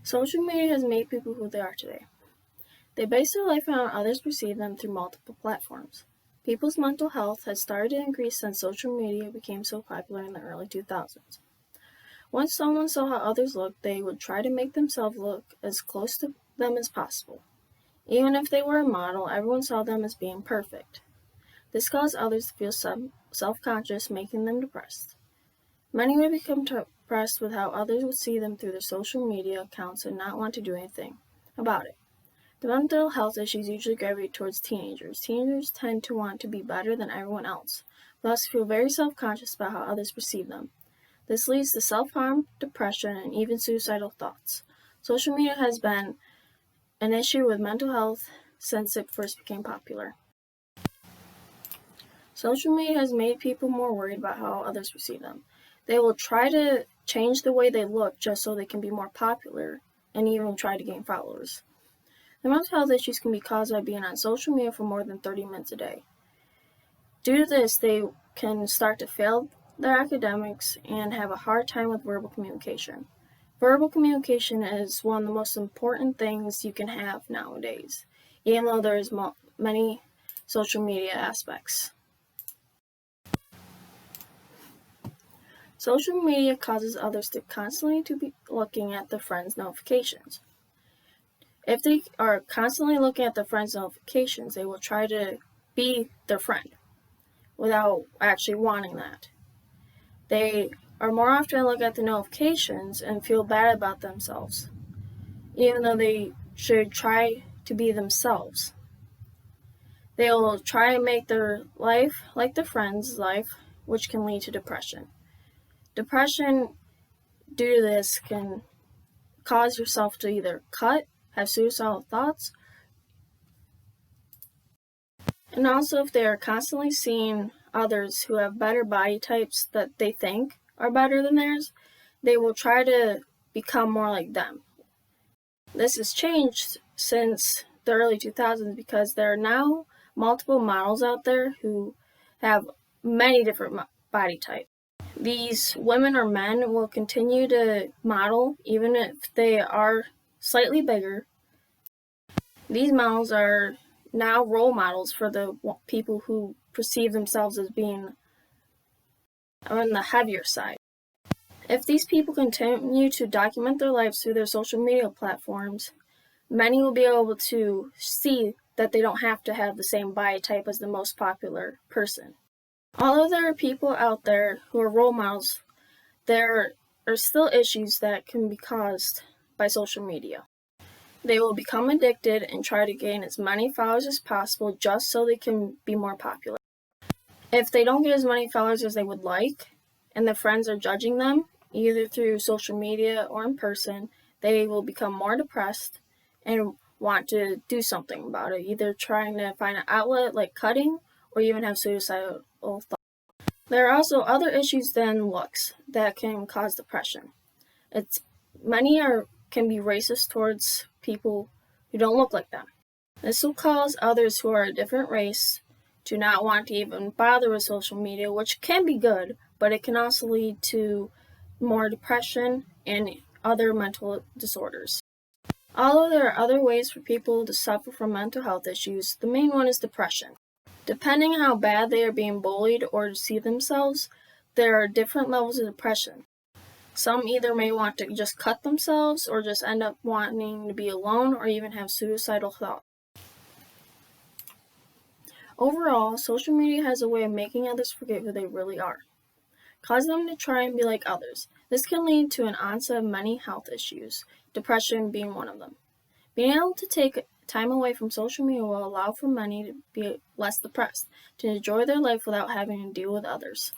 Social media has made people who they are today. They base their life on how others perceive them through multiple platforms. People's mental health has started to increase since social media became so popular in the early 2000s. Once someone saw how others looked, they would try to make themselves look as close to them as possible. Even if they were a model, everyone saw them as being perfect. This caused others to feel self-conscious, making them depressed. Many would become depressed with how others would see them through their social media accounts and not want to do anything about it. The mental health issues usually gravitate towards teenagers. Teenagers tend to want to be better than everyone else, thus feel very self-conscious about how others perceive them. This leads to self-harm, depression, and even suicidal thoughts. Social media has been an issue with mental health since it first became popular. Social media has made people more worried about how others perceive them. They will try to change the way they look just so they can be more popular and even try to gain followers. The mental health issues can be caused by being on social media for more than 30 minutes a day. Due to this, they can start to fail their academics and have a hard time with verbal communication. Verbal communication is one of the most important things you can have nowadays, even though there's many social media aspects. Social media causes others to constantly be looking at their friends' notifications. If they are constantly looking at their friends' notifications, they will try to be their friend without actually wanting that. They are more often to look at the notifications and feel bad about themselves, even though they should try to be themselves. They will try to make their life like their friend's life, which can lead to depression. Depression, due to this, can cause yourself to either cut, have suicidal thoughts, and also if they are constantly seeing others who have better body types that they think are better than theirs, they will try to become more like them. This has changed since the early 2000s because there are now multiple models out there who have many different body types. These women or men will continue to model even if they are slightly bigger. These models are now role models for the people who perceive themselves as being on the heavier side. If these people continue to document their lives through their social media platforms, many will be able to see that they don't have to have the same body type as the most popular person. Although there are people out there who are role models, there are still issues that can be caused by social media. They will become addicted and try to gain as many followers as possible just so they can be more popular. If they don't get as many followers as they would like, and their friends are judging them, either through social media or in person, they will become more depressed and want to do something about it, either trying to find an outlet like cutting or even have suicidal thoughts. There are also other issues than looks that can cause depression. Many can be racist towards people who don't look like them. This will cause others who are a different race to not want to even bother with social media, which can be good, but it can also lead to more depression and other mental disorders. Although there are other ways for people to suffer from mental health issues, the main one is depression. Depending on how bad they are being bullied or see themselves, there are different levels of depression. Some either may want to just cut themselves or just end up wanting to be alone or even have suicidal thoughts. Overall, social media has a way of making others forget who they really are, causing them to try and be like others. This can lead to an onset of many health issues, depression being one of them. Being able to take time away from social media will allow for many to be less depressed, to enjoy their life without having to deal with others.